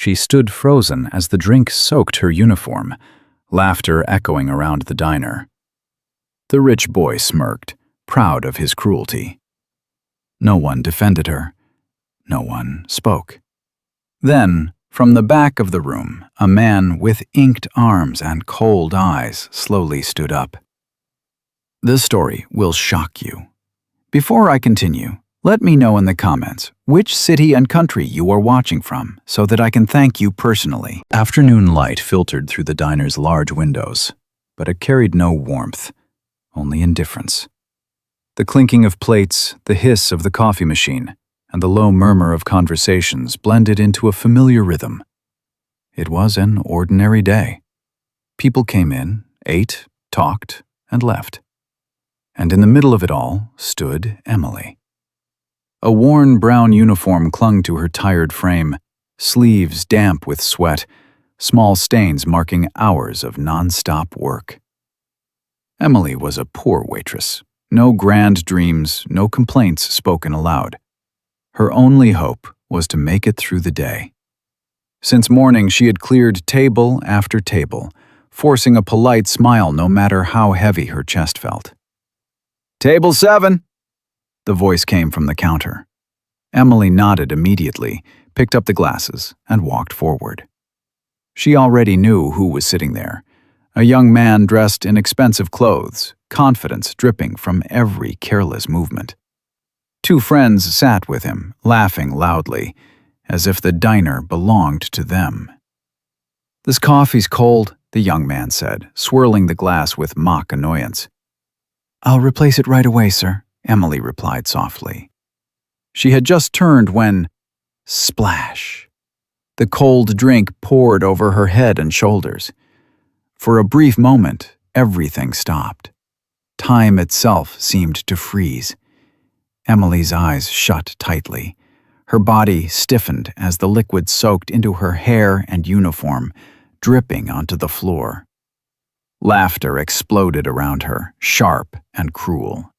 She stood frozen as the drink soaked her uniform, laughter echoing around the diner. The rich boy smirked, proud of his cruelty. No one defended her. No one spoke. Then, from the back of the room, a man with inked arms and cold eyes slowly stood up. This story will shock you. Before I continue, let me know in the comments which city and country you are watching from so that I can thank you personally. Afternoon light filtered through the diner's large windows, but it carried no warmth, only indifference. The clinking of plates, the hiss of the coffee machine, and the low murmur of conversations blended into a familiar rhythm. It was an ordinary day. People came in, ate, talked, and left. And in the middle of it all stood Emily. A worn brown uniform clung to her tired frame, sleeves damp with sweat, small stains marking hours of non-stop work. Emily was a poor waitress. No grand dreams, no complaints spoken aloud. Her only hope was to make it through the day. Since morning, she had cleared table after table, forcing a polite smile no matter how heavy her chest felt. "Table 7!" The voice came from the counter. Emily nodded immediately, picked up the glasses, and walked forward. She already knew who was sitting there. A young man dressed in expensive clothes, confidence dripping from every careless movement. Two friends sat with him, laughing loudly, as if the diner belonged to them. "This coffee's cold," the young man said, swirling the glass with mock annoyance. "I'll replace it right away, sir," Emily replied softly. She had just turned when, splash! The cold drink poured over her head and shoulders. For a brief moment, everything stopped. Time itself seemed to freeze. Emily's eyes shut tightly. Her body stiffened as the liquid soaked into her hair and uniform, dripping onto the floor. Laughter exploded around her, sharp and cruel.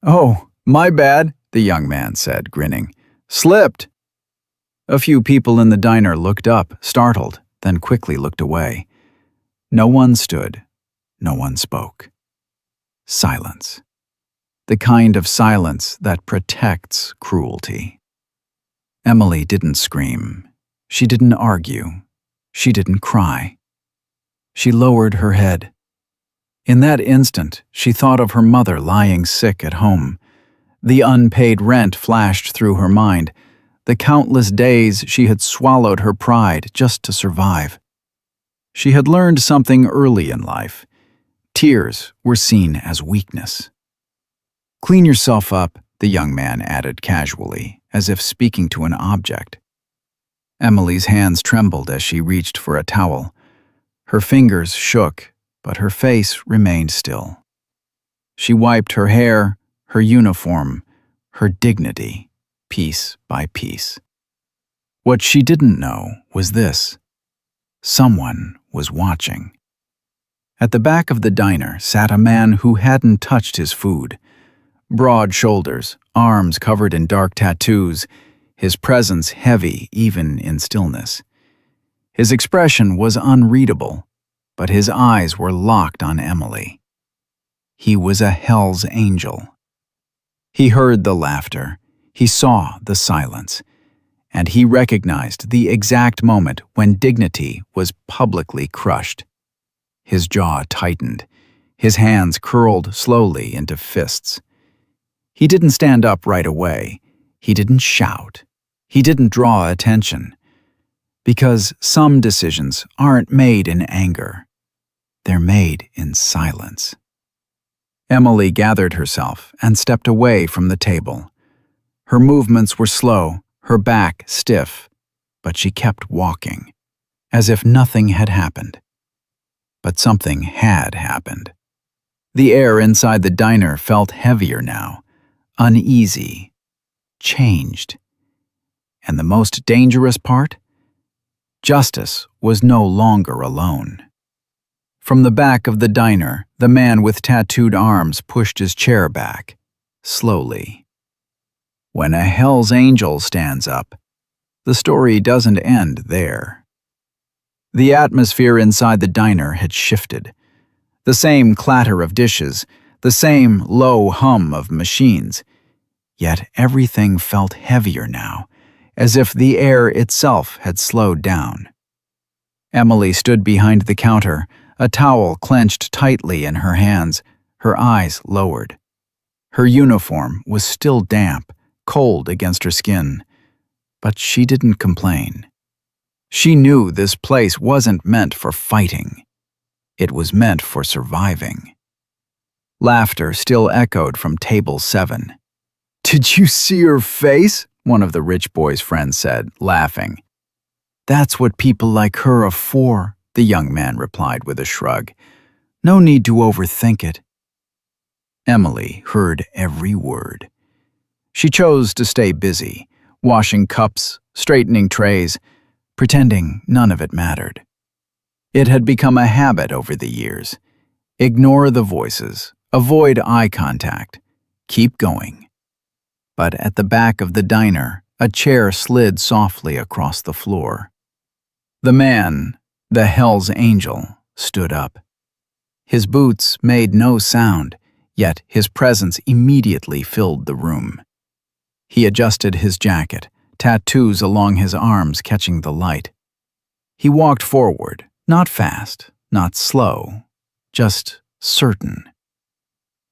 "Oh, my bad," the young man said, grinning. "Slipped." A few people in the diner looked up, startled, then quickly looked away. No one stood. No one spoke. Silence. The kind of silence that protects cruelty. Emily didn't scream. She didn't argue. She didn't cry. She lowered her head. In that instant, she thought of her mother lying sick at home. The unpaid rent flashed through her mind, the countless days she had swallowed her pride just to survive. She had learned something early in life. Tears were seen as weakness. "Clean yourself up," the young man added casually, as if speaking to an object. Emily's hands trembled as she reached for a towel. Her fingers shook, but her face remained still. She wiped her hair, her uniform, her dignity, piece by piece. What she didn't know was this: someone was watching. At the back of the diner sat a man who hadn't touched his food. Broad shoulders, arms covered in dark tattoos, his presence heavy even in stillness. His expression was unreadable, but his eyes were locked on Emily. He was a Hell's Angel. He heard the laughter, he saw the silence, and he recognized the exact moment when dignity was publicly crushed. His jaw tightened, his hands curled slowly into fists. He didn't stand up right away. He didn't shout. He didn't draw attention. Because some decisions aren't made in anger. They're made in silence. Emily gathered herself and stepped away from the table. Her movements were slow, her back stiff, but she kept walking, as if nothing had happened. But something had happened. The air inside the diner felt heavier now, uneasy, changed. And the most dangerous part? Justice was no longer alone. From the back of the diner, the man with tattooed arms pushed his chair back, slowly. When a Hell's Angel stands up, the story doesn't end there. The atmosphere inside the diner had shifted. The same clatter of dishes, the same low hum of machines. Yet everything felt heavier now, as if the air itself had slowed down. Emily stood behind the counter, a towel clenched tightly in her hands, her eyes lowered. Her uniform was still damp, cold against her skin, but she didn't complain. She knew this place wasn't meant for fighting. It was meant for surviving. Laughter still echoed from table 7. "Did you see her face?" one of the rich boy's friends said, laughing. "That's what people like her are for," the young man replied with a shrug. "No need to overthink it." Emily heard every word. She chose to stay busy, washing cups, straightening trays, pretending none of it mattered. It had become a habit over the years. Ignore the voices, avoid eye contact, keep going. But at the back of the diner, a chair slid softly across the floor. The man, the Hell's Angel, stood up. His boots made no sound, yet his presence immediately filled the room. He adjusted his jacket, tattoos along his arms catching the light. He walked forward, not fast, not slow, just certain.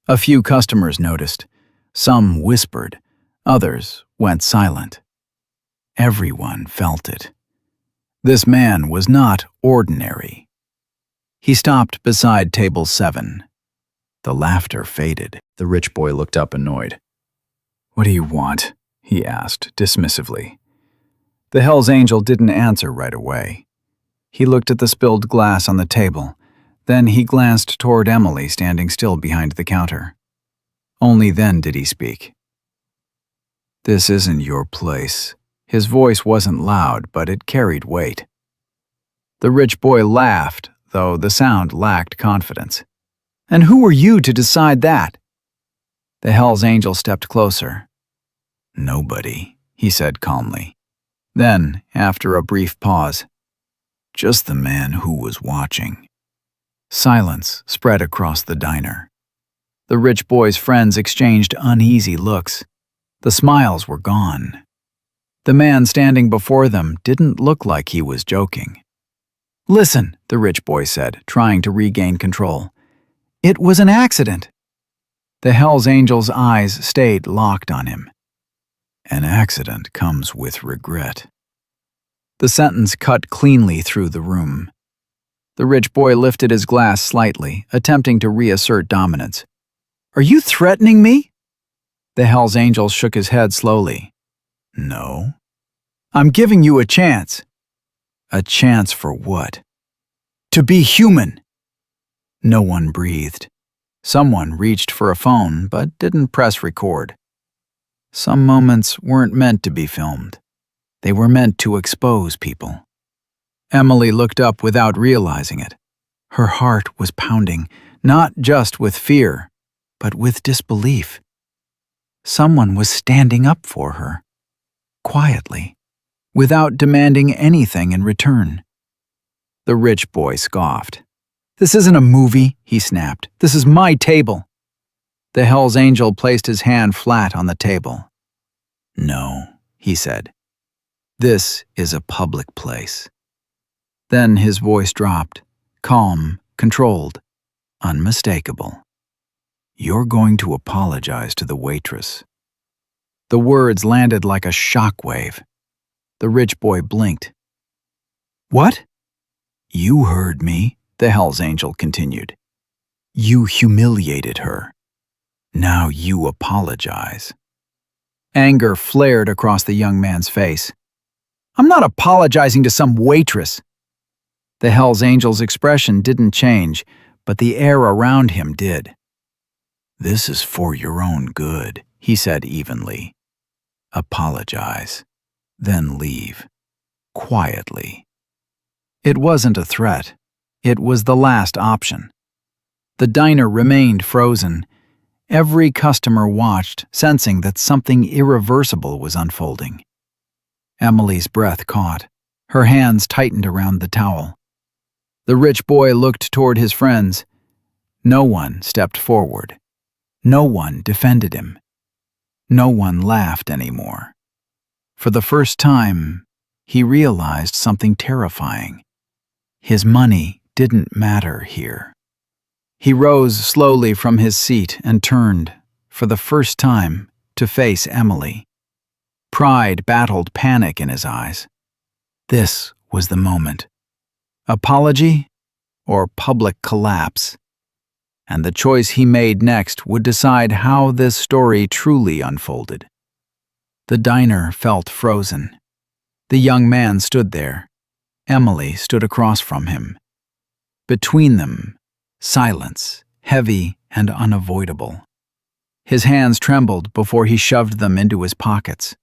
A few customers noticed. Some whispered, others went silent. Everyone felt it. This man was not ordinary. He stopped beside table 7. The laughter faded. The rich boy looked up annoyed. "What do you want?" he asked dismissively. The Hell's Angel didn't answer right away. He looked at the spilled glass on the table. Then he glanced toward Emily standing still behind the counter. Only then did he speak. "This isn't your place." His voice wasn't loud, but it carried weight. The rich boy laughed, though the sound lacked confidence. "And who are you to decide that?" The Hell's Angel stepped closer. "Nobody," he said calmly. Then, after a brief pause, "Just the man who was watching." Silence spread across the diner. The rich boy's friends exchanged uneasy looks. The smiles were gone. The man standing before them didn't look like he was joking. "Listen," the rich boy said, trying to regain control. "It was an accident." The Hell's Angel's eyes stayed locked on him. "An accident comes with regret." The sentence cut cleanly through the room. The rich boy lifted his glass slightly, attempting to reassert dominance. "Are you threatening me?" The Hell's Angel shook his head slowly. "No." "I'm giving you a chance." "A chance for what?" "To be human." No one breathed. Someone reached for a phone, but didn't press record. Some moments weren't meant to be filmed. They were meant to expose people. Emily looked up without realizing it. Her heart was pounding, not just with fear, but with disbelief. Someone was standing up for her, quietly, without demanding anything in return. The rich boy scoffed. "This isn't a movie," he snapped. "This is my table." The Hell's Angel placed his hand flat on the table. "No," he said. "This is a public place." Then his voice dropped, calm, controlled, unmistakable. "You're going to apologize to the waitress." The words landed like a shockwave. The rich boy blinked. "What?" "You heard me," the Hell's Angel continued. "You humiliated her. Now you apologize." Anger flared across the young man's face. "I'm not apologizing to some waitress." The Hell's Angel's expression didn't change, but the air around him did. "This is for your own good," he said evenly. "Apologize, then leave, quietly." It wasn't a threat. It was the last option. The diner remained frozen. Every customer watched, sensing that something irreversible was unfolding. Emily's breath caught. Her hands tightened around the towel. The rich boy looked toward his friends. No one stepped forward. No one defended him. No one laughed anymore. For the first time, he realized something terrifying. His money didn't matter here. He rose slowly from his seat and turned, for the first time, to face Emily. Pride battled panic in his eyes. This was the moment. Apology or public collapse? And the choice he made next would decide how this story truly unfolded. The diner felt frozen. The young man stood there. Emily stood across from him. Between them, silence, heavy and unavoidable. His hands trembled before he shoved them into his pockets.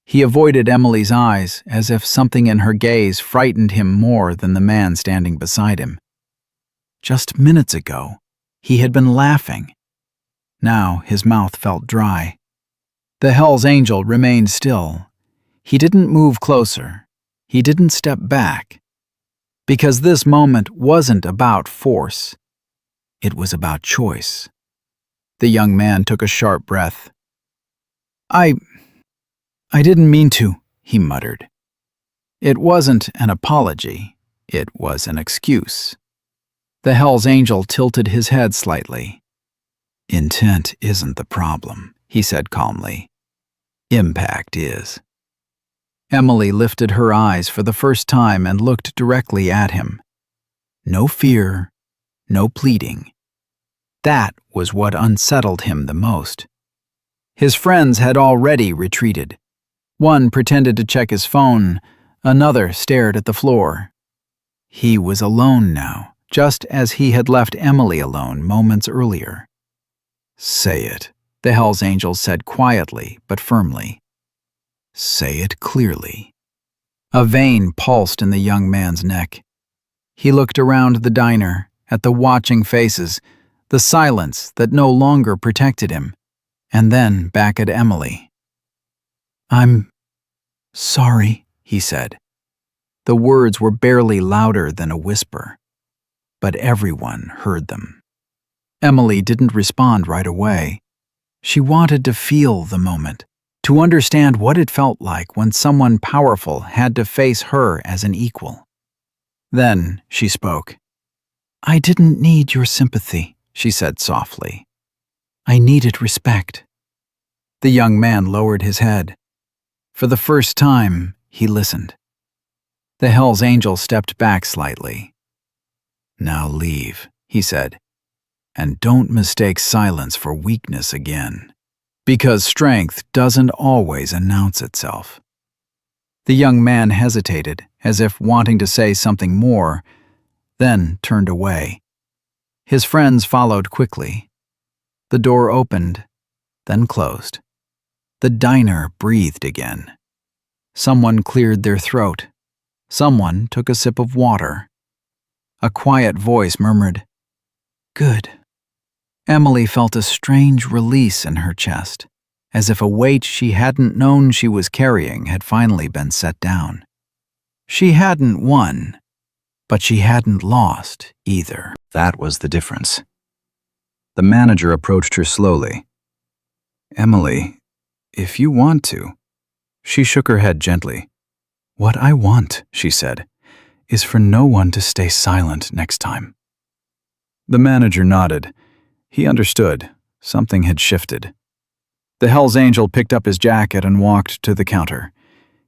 He avoided Emily's eyes as if something in her gaze frightened him more than the man standing beside him. Just minutes ago, he had been laughing. Now his mouth felt dry. The Hell's Angel remained still. He didn't move closer. He didn't step back. Because this moment wasn't about force. It was about choice. The young man took a sharp breath. I didn't mean to, he muttered. It wasn't an apology. It was an excuse. The Hell's Angel tilted his head slightly. Intent isn't the problem, he said calmly. Impact is. Emily lifted her eyes for the first time and looked directly at him. No fear, no pleading. That was what unsettled him the most. His friends had already retreated. One pretended to check his phone, another stared at the floor. He was alone now, just as he had left Emily alone moments earlier. Say it, the Hell's Angel said quietly but firmly. Say it clearly. A vein pulsed in the young man's neck. He looked around the diner, at the watching faces, the silence that no longer protected him, and then back at Emily. I'm sorry, he said. The words were barely louder than a whisper, but everyone heard them. Emily didn't respond right away. She wanted to feel the moment, to understand what it felt like when someone powerful had to face her as an equal. Then she spoke. I didn't need your sympathy, she said softly. I needed respect. The young man lowered his head. For the first time, he listened. The Hell's Angel stepped back slightly. Now leave, he said, and don't mistake silence for weakness again. Because strength doesn't always announce itself. The young man hesitated, as if wanting to say something more, then turned away. His friends followed quickly. The door opened, then closed. The diner breathed again. Someone cleared their throat. Someone took a sip of water. A quiet voice murmured, Good. Emily felt a strange release in her chest, as if a weight she hadn't known she was carrying had finally been set down. She hadn't won, but she hadn't lost either. That was the difference. The manager approached her slowly. Emily, if you want to. She shook her head gently. What I want, she said, is for no one to stay silent next time. The manager nodded. He understood. Something had shifted. The Hell's Angel picked up his jacket and walked to the counter.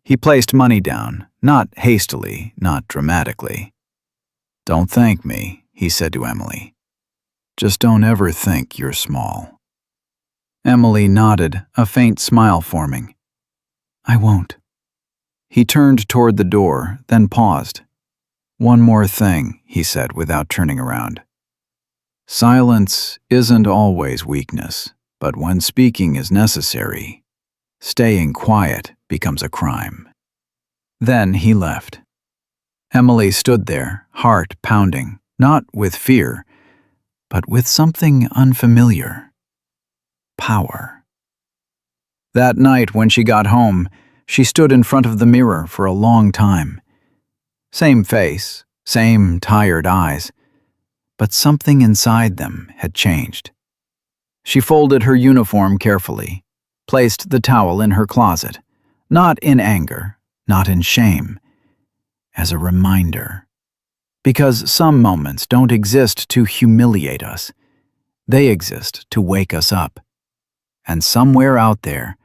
He placed money down, not hastily, not dramatically. Don't thank me, he said to Emily. Just don't ever think you're small. Emily nodded, a faint smile forming. I won't. He turned toward the door, then paused. One more thing, he said without turning around. Silence isn't always weakness, but when speaking is necessary, staying quiet becomes a crime. Then he left. Emily stood there, heart pounding, not with fear, but with something unfamiliar. Power. That night when she got home, she stood in front of the mirror for a long time. Same face, same tired eyes, but something inside them had changed. She folded her uniform carefully, placed the towel in her closet, not in anger, not in shame, as a reminder. Because some moments don't exist to humiliate us. They exist to wake us up. And somewhere out there,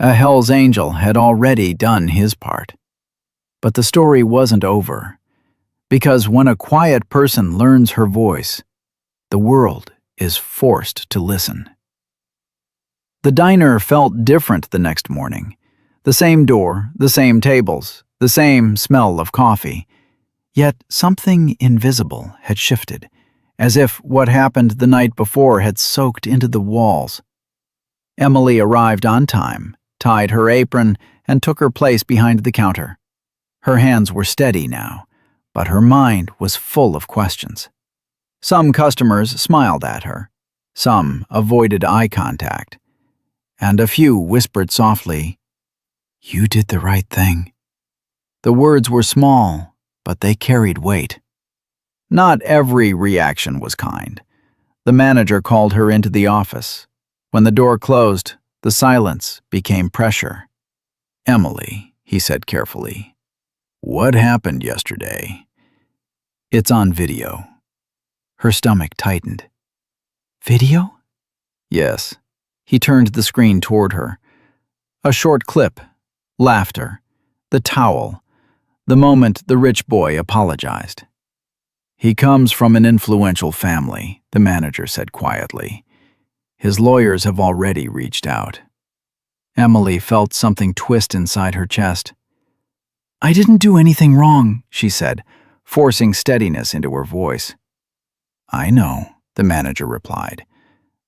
a Hell's Angel had already done his part. But the story wasn't over. Because when a quiet person learns her voice, the world is forced to listen. The diner felt different the next morning. The same door, the same tables, the same smell of coffee. Yet something invisible had shifted, as if what happened the night before had soaked into the walls. Emily arrived on time, tied her apron, and took her place behind the counter. Her hands were steady now, but her mind was full of questions. Some customers smiled at her, some avoided eye contact, and a few whispered softly, "You did the right thing." The words were small, but they carried weight. Not every reaction was kind. The manager called her into the office. When the door closed, the silence became pressure. "Emily," he said carefully, "what happened yesterday?" "It's on video." Her stomach tightened. "Video?" "Yes." He turned the screen toward her. A short clip, laughter, the towel, the moment the rich boy apologized. "He comes from an influential family," the manager said quietly. "His lawyers have already reached out." Emily felt something twist inside her chest. "I didn't do anything wrong," she said, forcing steadiness into her voice. "I know," the manager replied,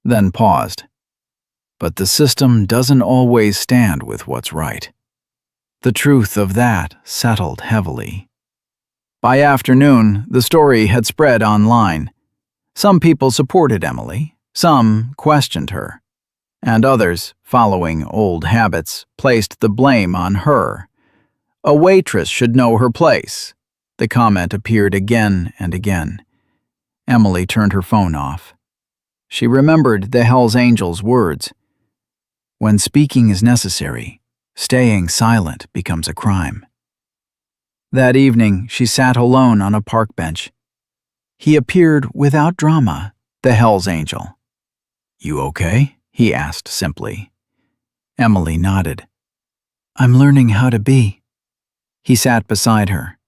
then paused. "But the system doesn't always stand with what's right." The truth of that settled heavily. By afternoon, the story had spread online. Some people supported Emily, some questioned her, and others, following old habits, placed the blame on her. "A waitress should know her place." The comment appeared again and again. Emily turned her phone off. She remembered the Hell's Angel's words. When speaking is necessary, staying silent becomes a crime. That evening, she sat alone on a park bench. He appeared without drama, the Hell's Angel. "You okay?" he asked simply. Emily nodded. "I'm learning how to be." He sat beside her.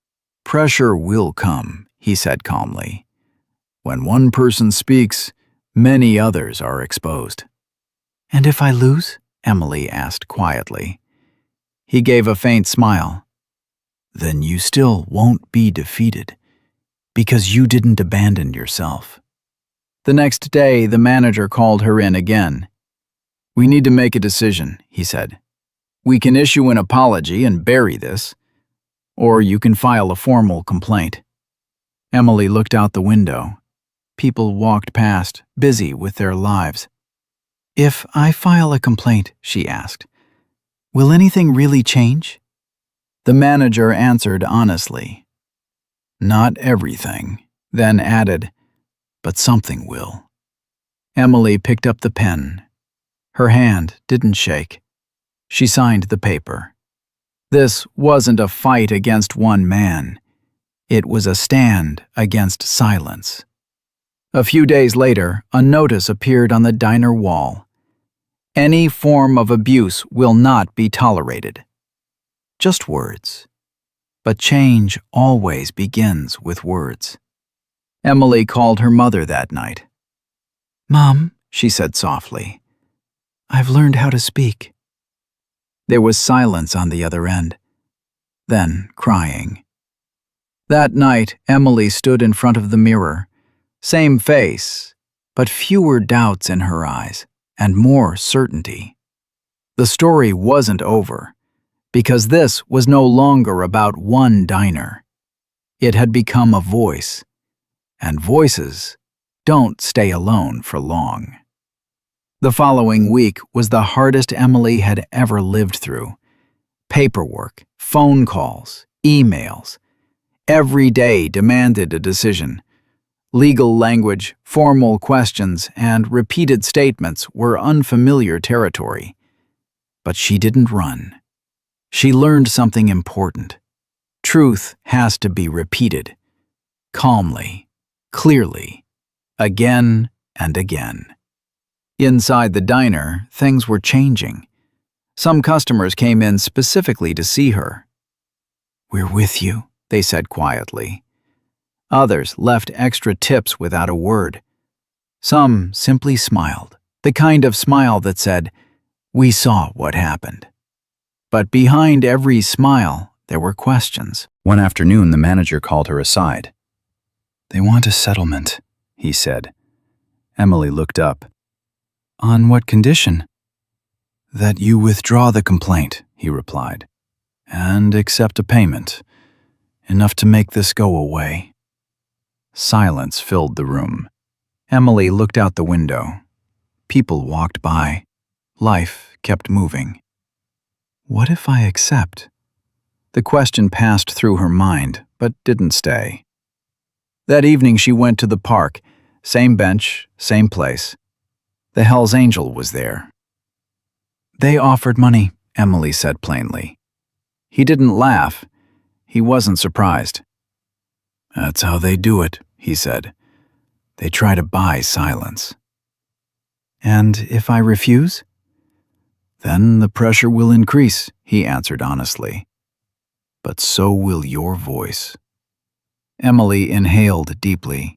"Pressure will come," he said calmly. "When one person speaks, many others are exposed." "And if I lose?" Emily asked quietly. He gave a faint smile. "Then you still won't be defeated, because you didn't abandon yourself." The next day, the manager called her in again. "We need to make a decision," he said. "We can issue an apology and bury this, or you can file a formal complaint." Emily looked out the window. People walked past, busy with their lives. "If I file a complaint," she asked, "will anything really change?" The manager answered honestly, "Not everything," then added, "But something will." Emily picked up the pen. Her hand didn't shake. She signed the paper. This wasn't a fight against one man. It was a stand against silence. A few days later, a notice appeared on the diner wall. "Any form of abuse will not be tolerated." Just words. But change always begins with words. Emily called her mother that night. "Mom," she said softly, "I've learned how to speak." There was silence on the other end. Then crying. That night, Emily stood in front of the mirror. Same face, but fewer doubts in her eyes, and more certainty. The story wasn't over, because this was no longer about one diner. It had become a voice, and voices don't stay alone for long. The following week was the hardest Emily had ever lived through. Paperwork, phone calls, emails. Every day demanded a decision. Legal language, formal questions, and repeated statements were unfamiliar territory. But she didn't run. She learned something important. Truth has to be repeated. Calmly, clearly, again and again. Inside the diner, things were changing. Some customers came in specifically to see her. "We're with you," they said quietly. Others left extra tips without a word. Some simply smiled, the kind of smile that said, "We saw what happened." But behind every smile, there were questions. One afternoon, the manager called her aside. "They want a settlement," he said. Emily looked up. "On what condition?" "That you withdraw the complaint," he replied, "and accept a payment, enough to make this go away." Silence filled the room. Emily looked out the window. People walked by. Life kept moving. What if I accept? The question passed through her mind, but didn't stay. That evening she went to the park. Same bench, same place. The Hell's Angel was there. "They offered money," Emily said plainly. He didn't laugh. He wasn't surprised. "That's how they do it," he said. "They try to buy silence." "And if I refuse?" "Then the pressure will increase," he answered honestly. "But so will your voice." Emily inhaled deeply.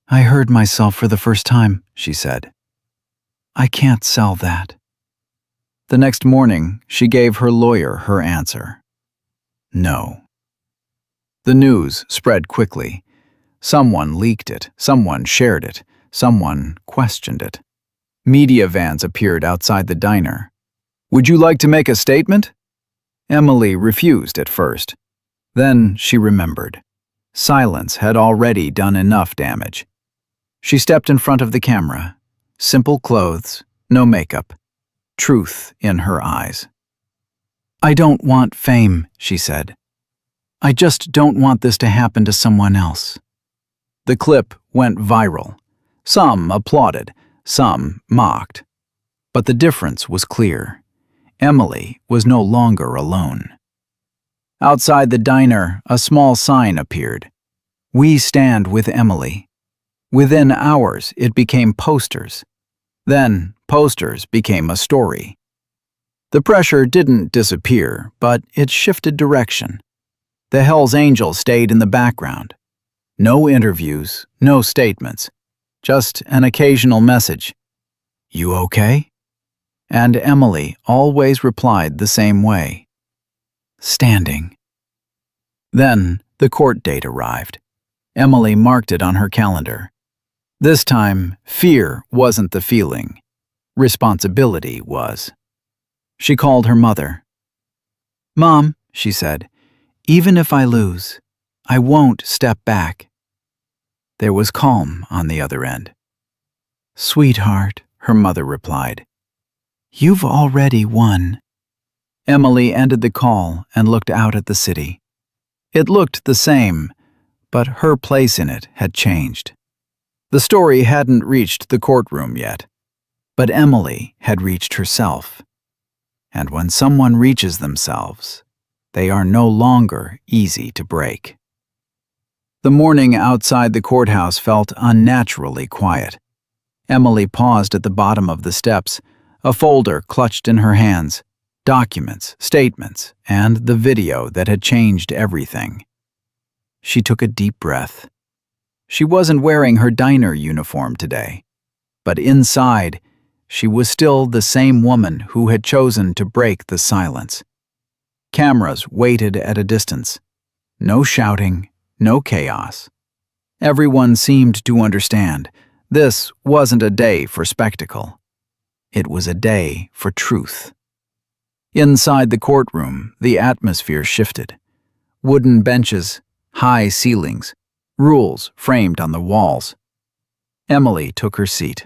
"I heard myself for the first time," she said. "I can't sell that." The next morning, she gave her lawyer her answer. No. The news spread quickly. Someone leaked it, someone shared it, someone questioned it. Media vans appeared outside the diner. "Would you like to make a statement?" Emily refused at first. Then she remembered. Silence had already done enough damage. She stepped in front of the camera. Simple clothes, no makeup. Truth in her eyes. "I don't want fame," she said. "I just don't want this to happen to someone else." The clip went viral. Some applauded, some mocked. But the difference was clear. Emily was no longer alone. Outside the diner, a small sign appeared. "We stand with Emily." Within hours, it became posters. Then, posters became a story. The pressure didn't disappear, but it shifted direction. The Hell's Angel stayed in the background. No interviews, no statements, just an occasional message. "You okay?" And Emily always replied the same way. "Standing." Then the court date arrived. Emily marked it on her calendar. This time, fear wasn't the feeling. Responsibility was. She called her mother. "Mom," she said, "even if I lose, I won't step back." There was calm on the other end. "Sweetheart," her mother replied, "you've already won." Emily ended the call and looked out at the city. It looked the same, but her place in it had changed. The story hadn't reached the courtroom yet, but Emily had reached herself. And when someone reaches themselves, they are no longer easy to break. The morning outside the courthouse felt unnaturally quiet. Emily paused at the bottom of the steps, a folder clutched in her hands, documents, statements, and the video that had changed everything. She took a deep breath. She wasn't wearing her diner uniform today, but inside, she was still the same woman who had chosen to break the silence. Cameras waited at a distance. No shouting, no chaos. Everyone seemed to understand. This wasn't a day for spectacle. It was a day for truth. Inside the courtroom, the atmosphere shifted. Wooden benches, high ceilings, rules framed on the walls. Emily took her seat.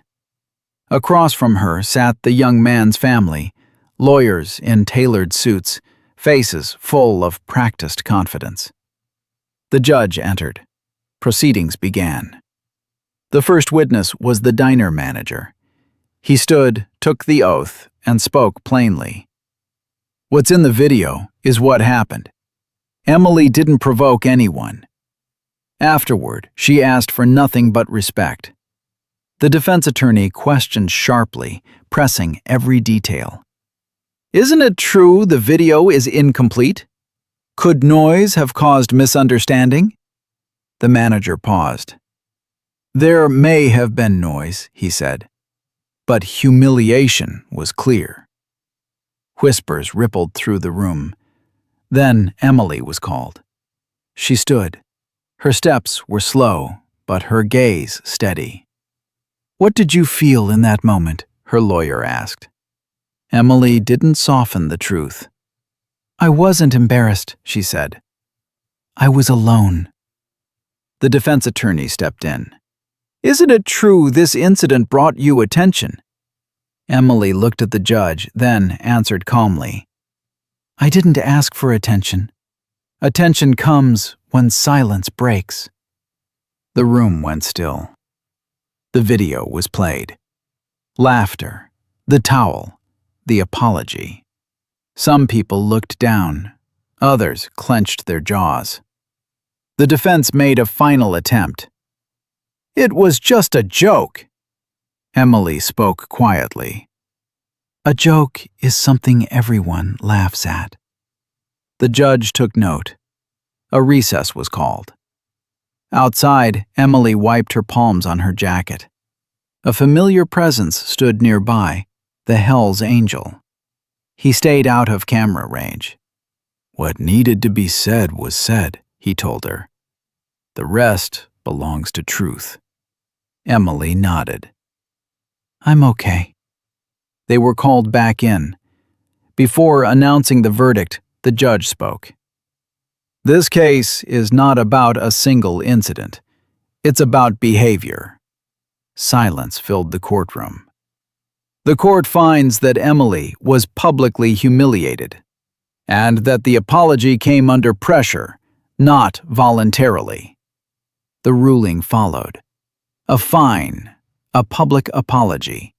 Across from her sat the young man's family, lawyers in tailored suits, faces full of practiced confidence. The judge entered. Proceedings began. The first witness was the diner manager. He stood, took the oath, and spoke plainly. "What's in the video is what happened. Emily didn't provoke anyone." Afterward, she asked for nothing but respect. The defense attorney questioned sharply, pressing every detail. "Isn't it true the video is incomplete? Could noise have caused misunderstanding?" The manager paused. "There may have been noise," he said, "but humiliation was clear." Whispers rippled through the room. Then Emily was called. She stood. Her steps were slow, but her gaze steady. "What did you feel in that moment?" her lawyer asked. Emily didn't soften the truth. "I wasn't embarrassed," she said. "I was alone." The defense attorney stepped in. "Isn't it true this incident brought you attention?" Emily looked at the judge, then answered calmly. "I didn't ask for attention. Attention comes when silence breaks." The room went still. The video was played. Laughter, the towel, the apology. Some people looked down. Others clenched their jaws. The defense made a final attempt. "It was just a joke." Emily spoke quietly. "A joke is something everyone laughs at." The judge took note. A recess was called. Outside, Emily wiped her palms on her jacket. A familiar presence stood nearby, the Hell's Angel. He stayed out of camera range. "What needed to be said was said," he told her. "The rest belongs to truth." Emily nodded. "I'm okay." They were called back in. Before announcing the verdict, the judge spoke. "This case is not about a single incident. It's about behavior." Silence filled the courtroom. "The court finds that Emily was publicly humiliated, and that the apology came under pressure, not voluntarily." The ruling followed. A fine, a public apology,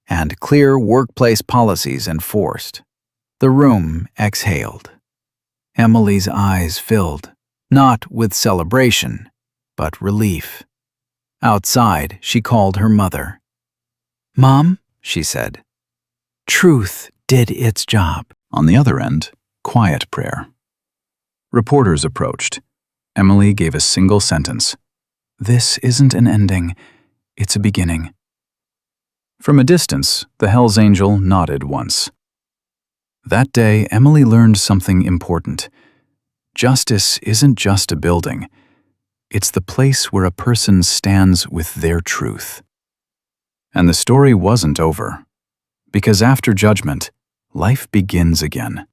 and clear workplace policies enforced. The room exhaled. Emily's eyes filled, not with celebration, but relief. Outside, she called her mother. "Mom," she said, "truth did its job." On the other end, quiet prayer. Reporters approached. Emily gave a single sentence. "This isn't an ending, it's a beginning." From a distance, the Hell's Angel nodded once. That day, Emily learned something important. Justice isn't just a building. It's the place where a person stands with their truth. And the story wasn't over. Because after judgment, life begins again.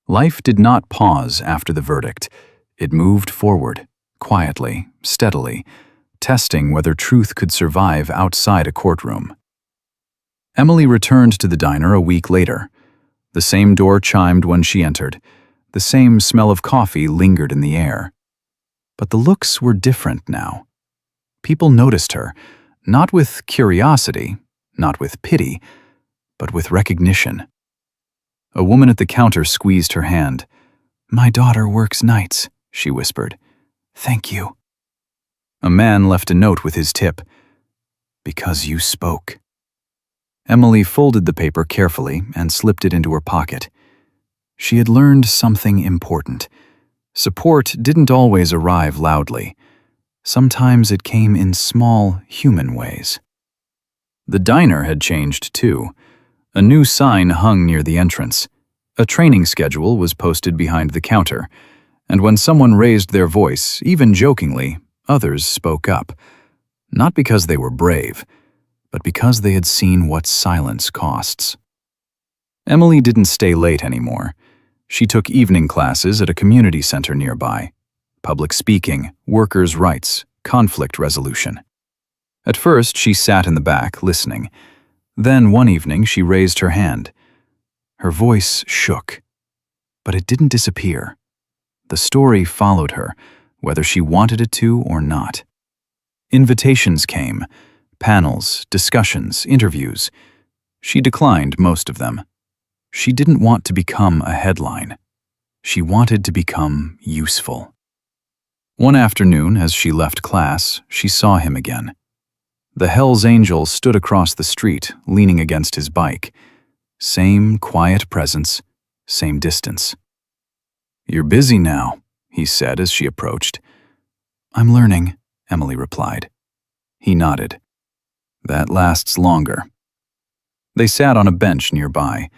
Life did not pause after the verdict. It moved forward, quietly, steadily, testing whether truth could survive outside a courtroom. Emily returned to the diner a week later. The same door chimed when she entered. The same smell of coffee lingered in the air. But the looks were different now. People noticed her, not with curiosity, not with pity, but with recognition. A woman at the counter squeezed her hand. "My daughter works nights," she whispered. "Thank you." A man left a note with his tip. "Because you spoke." Emily folded the paper carefully and slipped it into her pocket. She had learned something important. Support didn't always arrive loudly. Sometimes it came in small, human ways. The diner had changed too. A new sign hung near the entrance. A training schedule was posted behind the counter, and when someone raised their voice, even jokingly, others spoke up. Not because they were brave, but because they had seen what silence costs. Emily didn't stay late anymore. She took evening classes at a community center nearby. Public speaking, workers' rights, conflict resolution. At first, she sat in the back, listening. Then one evening, she raised her hand. Her voice shook. But it didn't disappear. The story followed her, whether she wanted it to or not. Invitations came, panels, discussions, interviews. She declined most of them. She didn't want to become a headline. She wanted to become useful. One afternoon, as she left class, she saw him again. The Hell's Angel stood across the street, leaning against his bike. Same quiet presence, same distance. "You're busy now," he said as she approached. "I'm learning," Emily replied. He nodded. "That lasts longer." They sat on a bench nearby.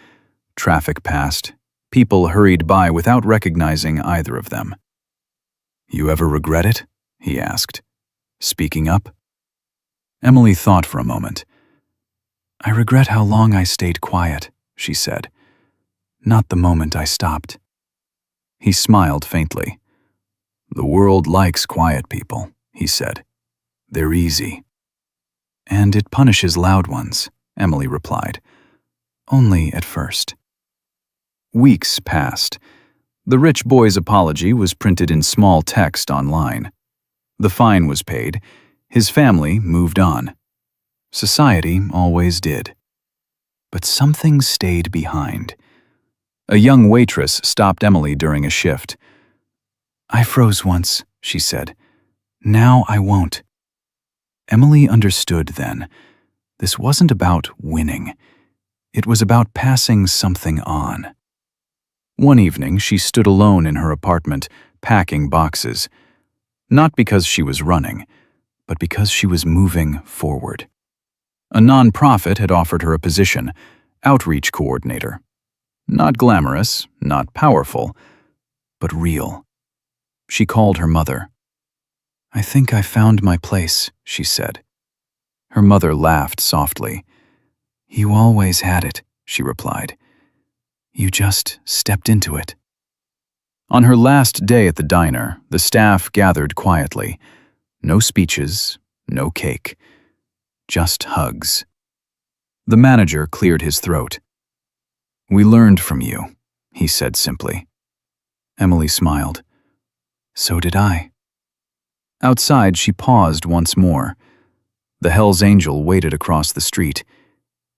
Traffic passed. People hurried by without recognizing either of them. "You ever regret it?" he asked. "Speaking up?" Emily thought for a moment. "I regret how long I stayed quiet," she said. "Not the moment I stopped." He smiled faintly. "The world likes quiet people," he said. "They're easy." "And it punishes loud ones," Emily replied. "Only at first." Weeks passed. The rich boy's apology was printed in small text online. The fine was paid. His family moved on. Society always did. But something stayed behind. A young waitress stopped Emily during a shift. "I froze once," she said. "Now I won't." Emily understood then. This wasn't about winning. It was about passing something on. One evening, she stood alone in her apartment, packing boxes. Not because she was running, but because she was moving forward. A nonprofit had offered her a position, outreach coordinator. Not glamorous, not powerful, but real. She called her mother. "I think I found my place," she said. Her mother laughed softly. "You always had it," she replied. "You just stepped into it." On her last day at the diner, the staff gathered quietly. No speeches, no cake. Just hugs. The manager cleared his throat. "We learned from you," he said simply. Emily smiled. "So did I." Outside, she paused once more. The Hell's Angel waited across the street.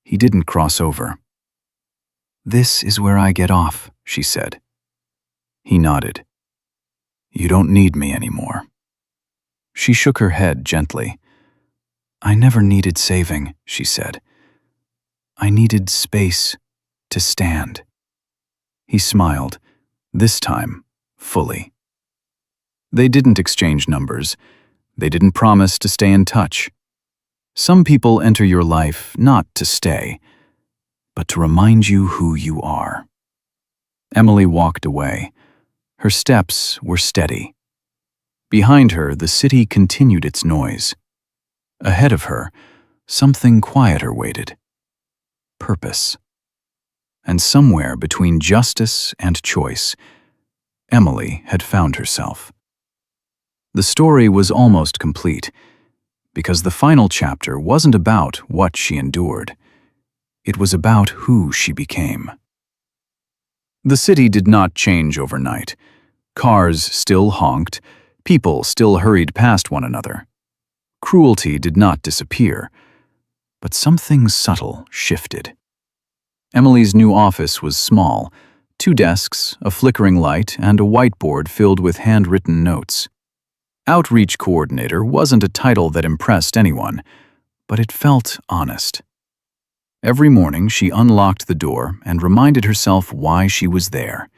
He didn't cross over. "This is where I get off," she said. He nodded. "You don't need me anymore." She shook her head gently. "I never needed saving," she said. "I needed space to stand." He smiled, this time fully. They didn't exchange numbers. They didn't promise to stay in touch. Some people enter your life not to stay, but to remind you who you are. Emily walked away. Her steps were steady. Behind her, the city continued its noise. Ahead of her, something quieter waited. Purpose. And somewhere between justice and choice, Emily had found herself. The story was almost complete, because the final chapter wasn't about what she endured. It was about who she became. The city did not change overnight. Cars still honked, people still hurried past one another. Cruelty did not disappear, but something subtle shifted. Emily's new office was small, 2 desks, a flickering light, and a whiteboard filled with handwritten notes. Outreach coordinator wasn't a title that impressed anyone, but it felt honest. Every morning she unlocked the door and reminded herself why she was there.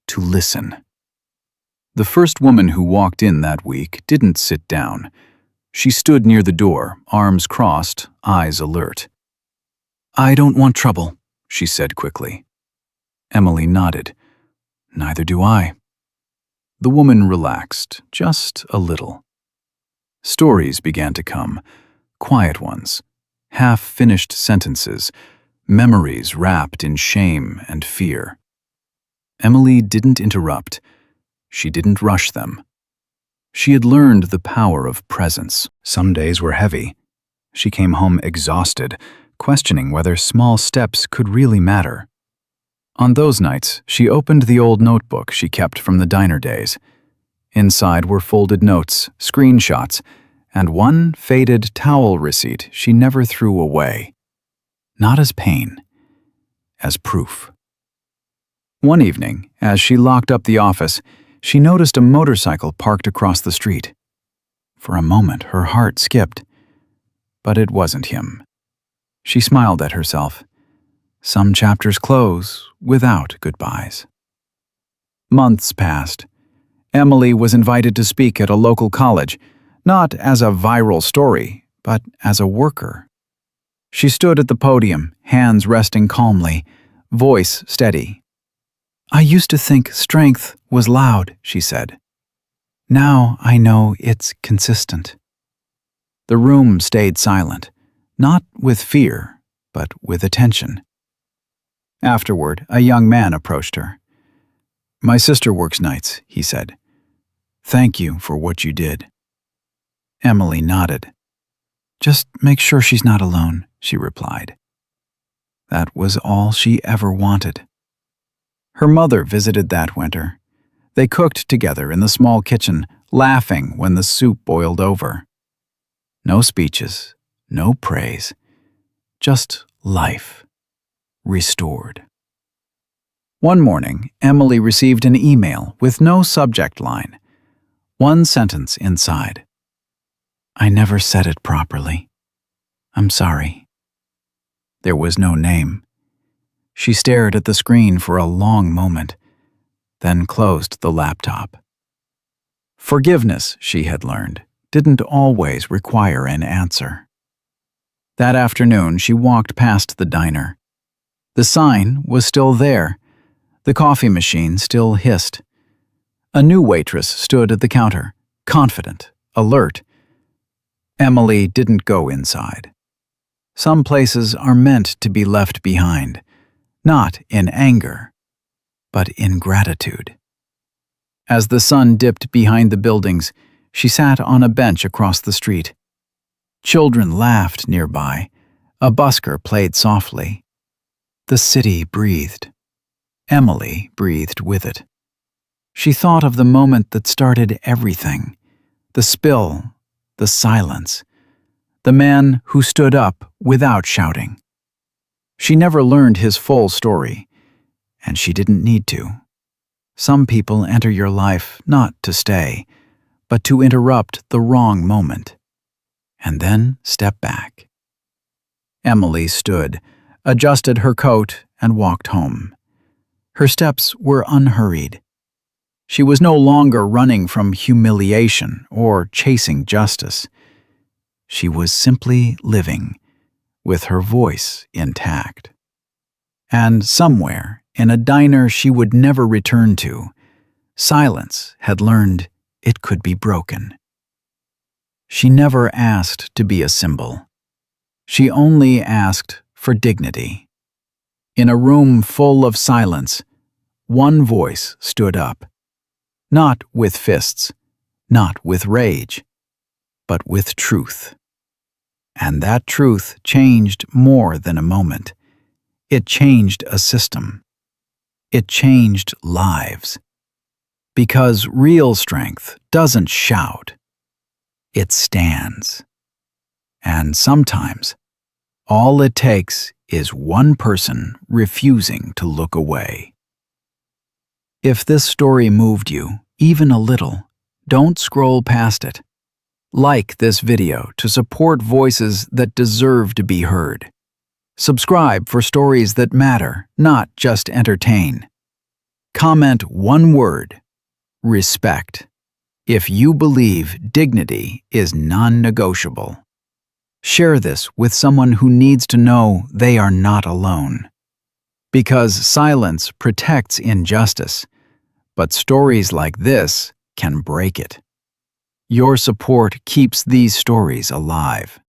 To listen. The first woman who walked in that week didn't sit down. She stood near the door, arms crossed, eyes alert. "I don't want trouble," she said quickly. Emily nodded. "Neither do I." The woman relaxed, just a little. Stories began to come, quiet ones, half-finished sentences, memories wrapped in shame and fear. Emily didn't interrupt. She didn't rush them. She had learned the power of presence. Some days were heavy. She came home exhausted, questioning whether small steps could really matter. On those nights, she opened the old notebook she kept from the diner days. Inside were folded notes, screenshots, and one faded towel receipt she never threw away. Not as pain, as proof. One evening, as she locked up the office, she noticed a motorcycle parked across the street. For a moment, her heart skipped. But it wasn't him. She smiled at herself. Some chapters close without goodbyes. Months passed. Emily was invited to speak at a local college, not as a viral story, but as a worker. She stood at the podium, hands resting calmly, voice steady. "I used to think strength was loud," she said. "Now I know it's consistent." The room stayed silent, not with fear, but with attention. Afterward, a young man approached her. "My sister works nights," he said. "Thank you for what you did." Emily nodded. "Just make sure she's not alone," she replied. That was all she ever wanted. Her mother visited that winter. They cooked together in the small kitchen, laughing when the soup boiled over. No speeches, no praise, just life, restored. One morning, Emily received an email with no subject line. One sentence inside. "I never said it properly. I'm sorry." There was no name. She stared at the screen for a long moment, then closed the laptop. Forgiveness, she had learned, didn't always require an answer. That afternoon, she walked past the diner. The sign was still there. The coffee machine still hissed. A new waitress stood at the counter, confident, alert. Emily didn't go inside. Some places are meant to be left behind, not in anger, but in gratitude. As the sun dipped behind the buildings, she sat on a bench across the street. Children laughed nearby. A busker played softly. The city breathed. Emily breathed with it. She thought of the moment that started everything. The spill, the silence. The man who stood up without shouting. She never learned his full story, and she didn't need to. Some people enter your life not to stay, but to interrupt the wrong moment, and then step back. Emily stood, adjusted her coat, and walked home. Her steps were unhurried. She was no longer running from humiliation or chasing justice. She was simply living, with her voice intact. And somewhere, in a diner she would never return to, silence had learned it could be broken. She never asked to be a symbol. She only asked for dignity. In a room full of silence, one voice stood up. Not with fists, not with rage, but with truth. And that truth changed more than a moment. It changed a system. It changed lives. Because real strength doesn't shout. It stands. And sometimes, all it takes is one person refusing to look away. If this story moved you, even a little, don't scroll past it. Like this video to support voices that deserve to be heard. Subscribe for stories that matter, not just entertain. Comment one word: respect. If you believe dignity is non-negotiable. Share this with someone who needs to know they are not alone. Because silence protects injustice, but stories like this can break it. Your support keeps these stories alive.